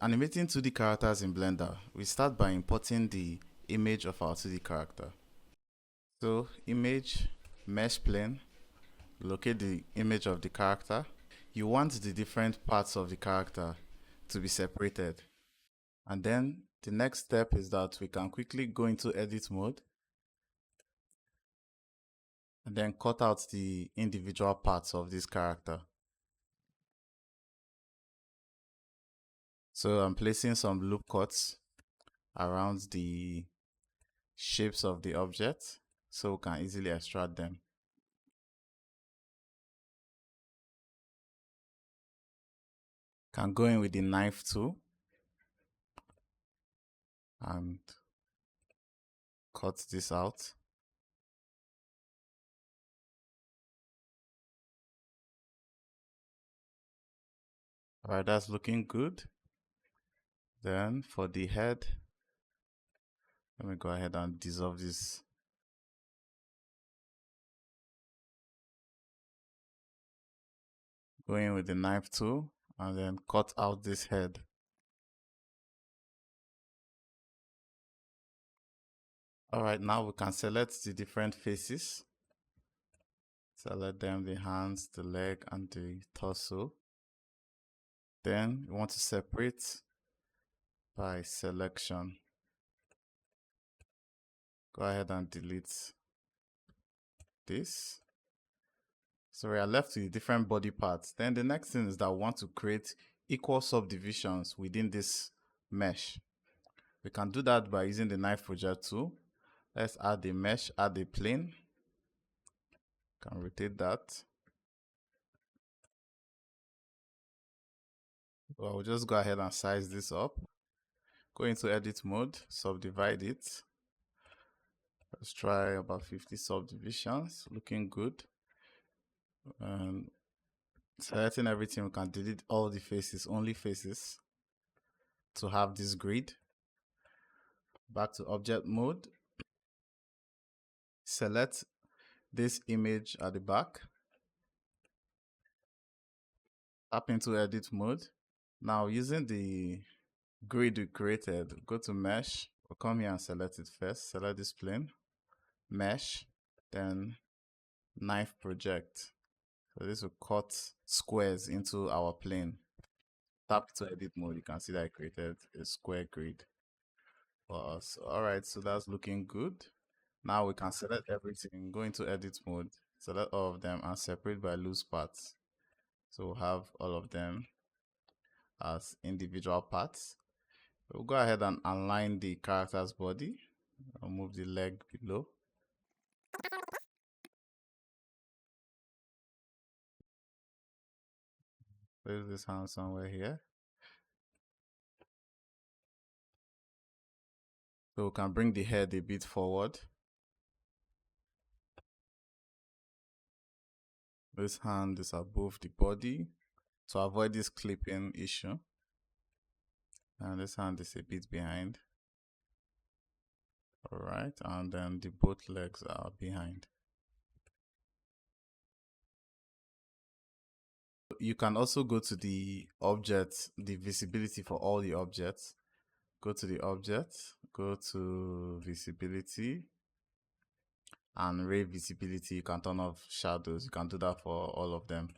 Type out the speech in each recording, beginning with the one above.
Animating 2D characters in Blender, we start by importing the image of our 2D character. So image, mesh plane, locate the image of the character. You want the different parts of the character to be separated. And then the next step is that we can quickly go into edit mode and then cut out the individual parts of this character. So I'm placing some loop cuts around the shapes of the object so we can easily extract them. Can go in with the knife tool and cut this out. Alright, that's looking good. Then for the head, let me go ahead and dissolve this. Go in with the knife tool and then cut out this head. Alright, now we can select the different faces. Select them, the hands, the leg, and the torso. Then we want to separate by selection. Go ahead and delete this. So we are left with different body parts. Then the next thing is that we want to create equal subdivisions within this mesh. We can do that by using the knife project tool. Let's add the mesh, add the plane. Can rotate that. Well, we'll just go ahead and size this up. Go into edit mode, subdivide it. Let's try about 50 subdivisions, looking good. And selecting everything, we can delete all the faces, only faces, to have this grid. Back to object mode. Select this image at the back. Tap into edit mode. Now using the grid we created, go to mesh. We'll come here and select it first. Select this plane, mesh, then knife project. So this will cut squares into our plane. Tap to edit mode. You can see that I created a square grid for us. All right, so that's looking good. Now we can select everything, go into edit mode, select all of them and separate by loose parts. So we'll have all of them as individual parts. We'll go ahead and align the character's body. I'll move the leg below. Place this hand somewhere here. So we can bring the head a bit forward. This hand is above the body to avoid this clipping issue. And this hand is a bit behind. All right, and then the both legs are behind. You can also go to the object, the visibility for all the objects. Go to the object, go to visibility and ray visibility. You can turn off shadows. You can do that for all of them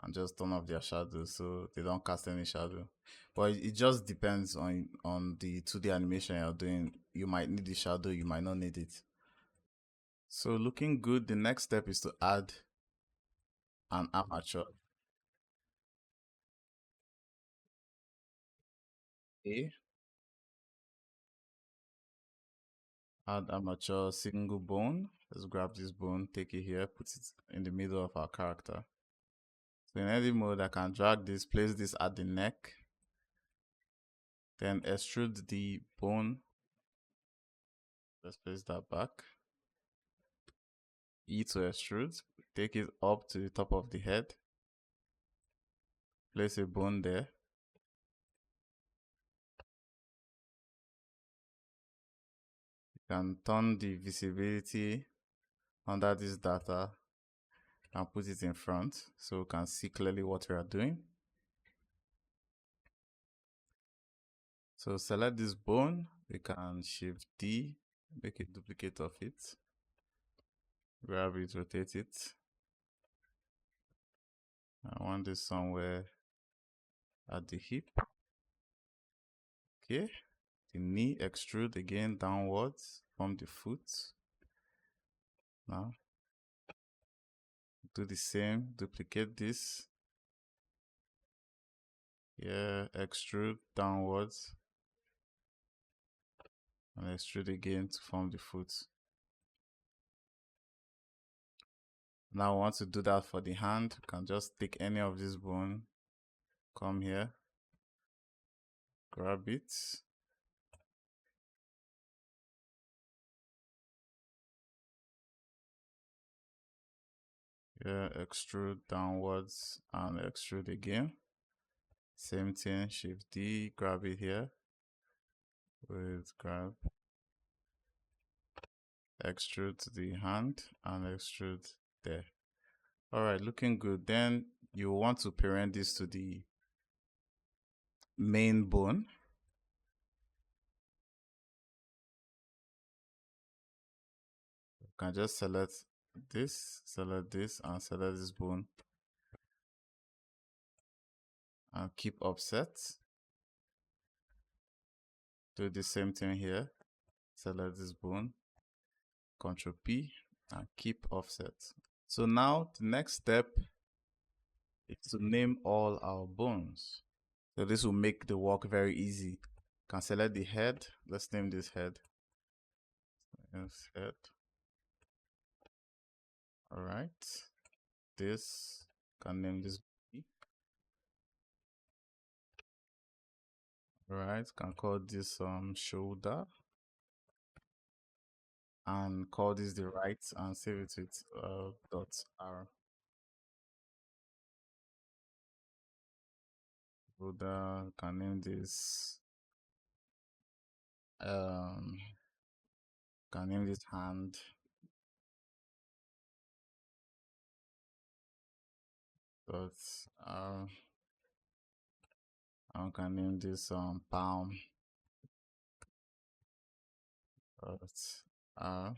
and just turn off their shadows so they don't cast any shadow. But it just depends on the 2D animation you're doing. You might need the shadow, you might not need it. So looking good, the next step is to add an armature. A, add armature single bone. Let's grab this bone, take it here, put it in the middle of our character. So in edit mode, I can drag this, place this at the neck, then extrude the bone. Let's place that back. E to extrude, take it up to the top of the head, place a bone there. You can turn the visibility under this data and put it in front so we can see clearly what we are doing. So select this bone, we can shift D, make a duplicate of it, grab it, rotate it. I want this somewhere at the hip. Okay, the knee, extrude again downwards from the foot. Now do the same, duplicate this. Yeah, extrude downwards and extrude again to form the foot. Now I want to do that for the hand. You can just take any of this bone, come here, grab it. Yeah, extrude downwards and extrude again. Same thing, shift D, grab it here. With grab, extrude to the hand and extrude there. All right, looking good. Then you want to parent this to the main bone. You can just select this, and select this bone and keep offset. Do the same thing here. Select this bone, Ctrl P, and keep offset. So now the next step is to name all our bones. So this will make the work very easy. Can select the head. Let's name this head. Yes, head. All right. This can name this body. All right. Can call this shoulder. And call this the right and save it with .r. Shoulder. Can name this can name this hand. .r. I can name this palm. .r.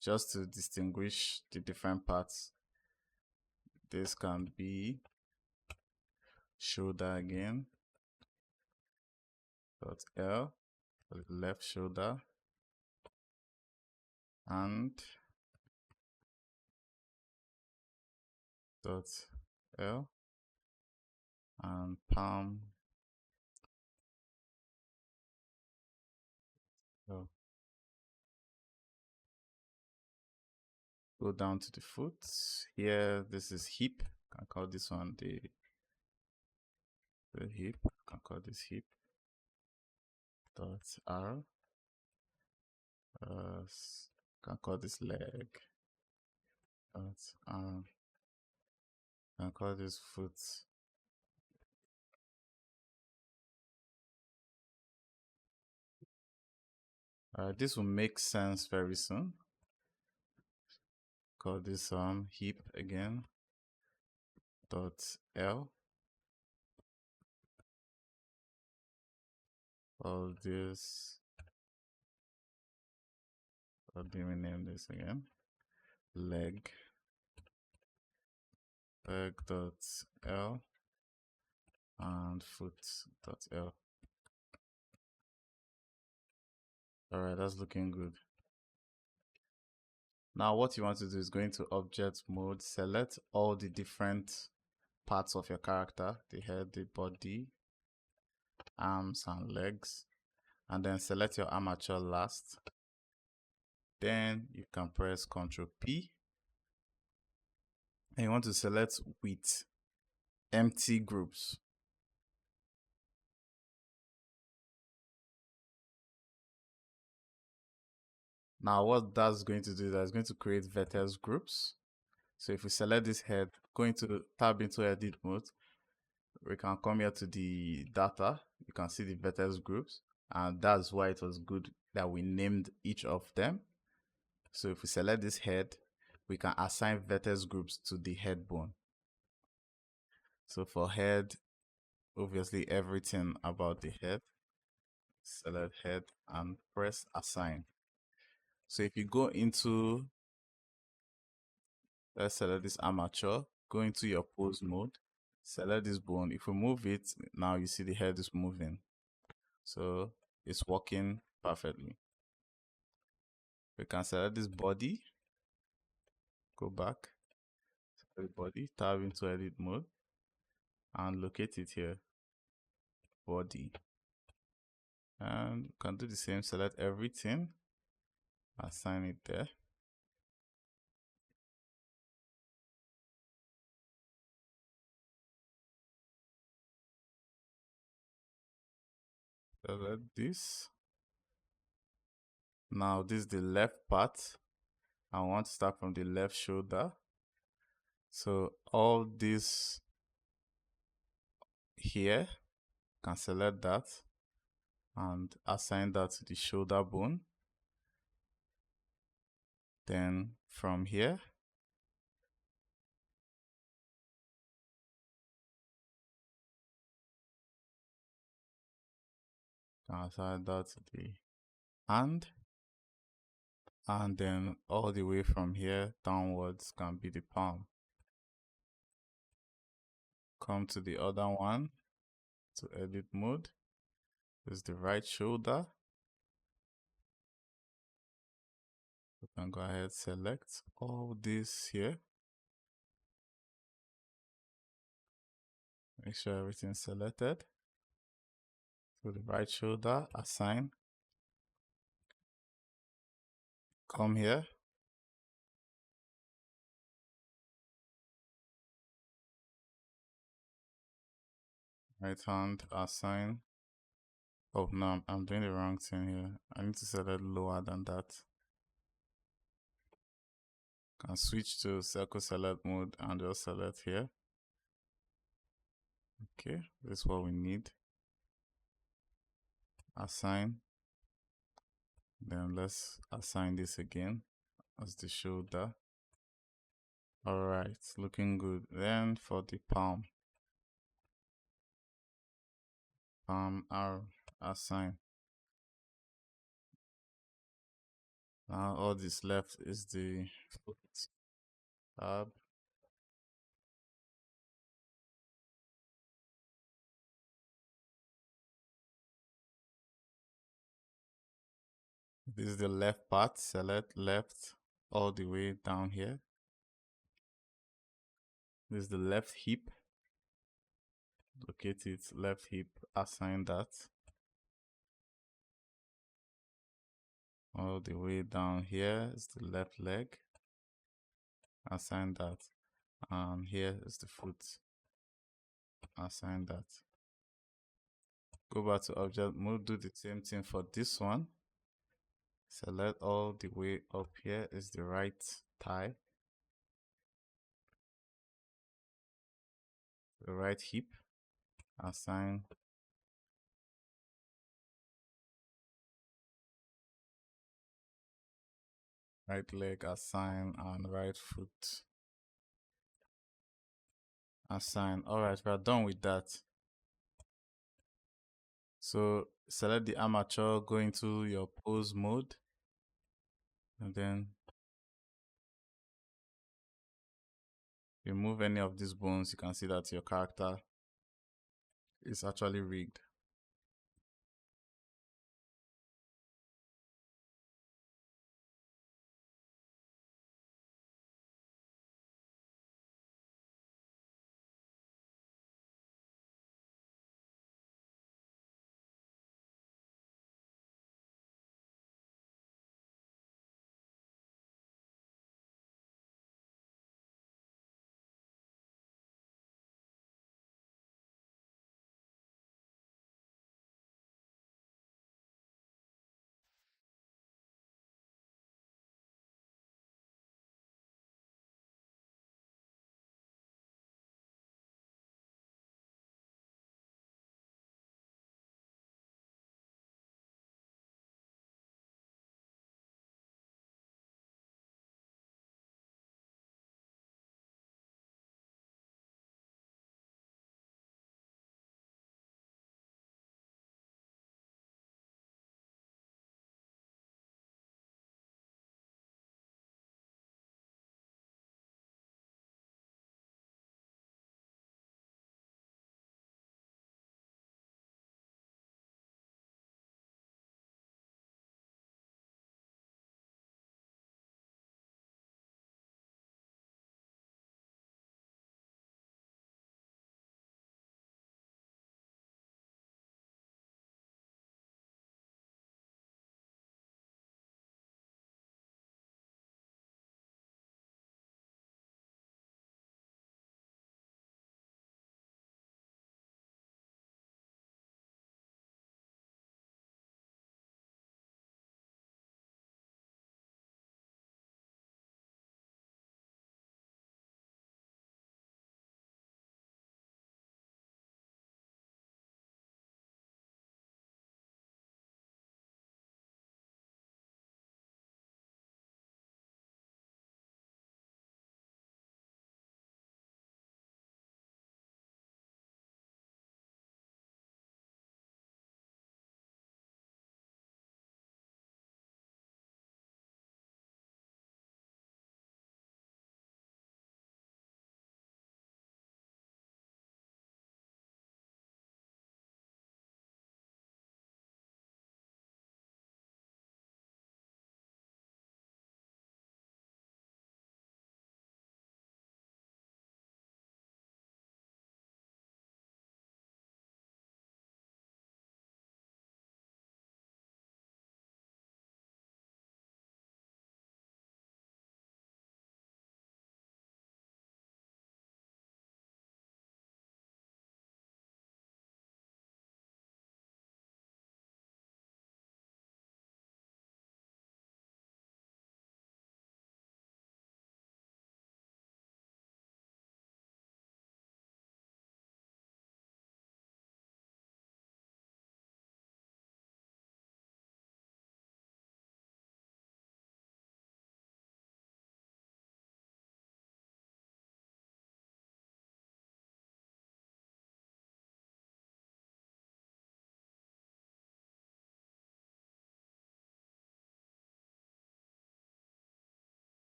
Just to distinguish the different parts. This can be shoulder again. .l for the left shoulder. And .l and palm. So go down to the foot. Here, this is hip. Can call this one the hip. Can call this hip. .r. Can call this leg. .r. Can call this foot. This will make sense very soon. Call this hip again. .l. Call this. What do we name this again? Leg. Leg.l and foot.l. All right, that's looking good. Now what you want to do is go into object mode, select all the different parts of your character, the head, the body, arms and legs, and then select your armature last. Then you can press Ctrl P and you want to select with empty groups. Now what that's going to do is going to create vertex groups. So if we select this head, go into tab into edit mode, we can come here to the data. You can see the vertex groups, and that's why it was good that we named each of them. So if we select this head, we can assign vertex groups to the head bone. So for head, obviously everything about the head. select head and press assign. So if you go into, let's select this armature, go into your pose mode, select this bone. If we move it, now you see the head is moving. So it's working perfectly. We can select this body, go back, select body, tab into edit mode, and locate it here, body. And you can do the same, select everything, assign it there. Select this. Now this is the left part. I want to start from the left shoulder. So all this here, can select that and assign that to the shoulder bone. Then from here, assign that to the hand. And then all the way from here downwards can be the palm. Come to the other one, to edit mode. This is the right shoulder. You can go ahead, select all this here. Make sure everything's selected. To the right shoulder, assign. Come here. Right hand, assign. Oh no, I'm doing the wrong thing here. I need to select lower than that. Can switch to circle select mode and just select here. Okay, this is what we need. Assign. Then let's assign this again as the shoulder. Alright, looking good. Then for the palm, arm, assign. Now all this left is the foot. Tab. This is the left part. Select left all the way down here. This is the left hip. Locate it, left hip, assign that. All the way down here is the left leg. Assign that. And here is the foot. Assign that. Go back to object mode, do the same thing for this one. Select all the way up here is the right thigh. The right hip. Assign. Right leg, assign, and right foot. Assign. Alright, we're done with that. So select the armature, go into your pose mode, and then remove any of these bones. You can see that your character is actually rigged.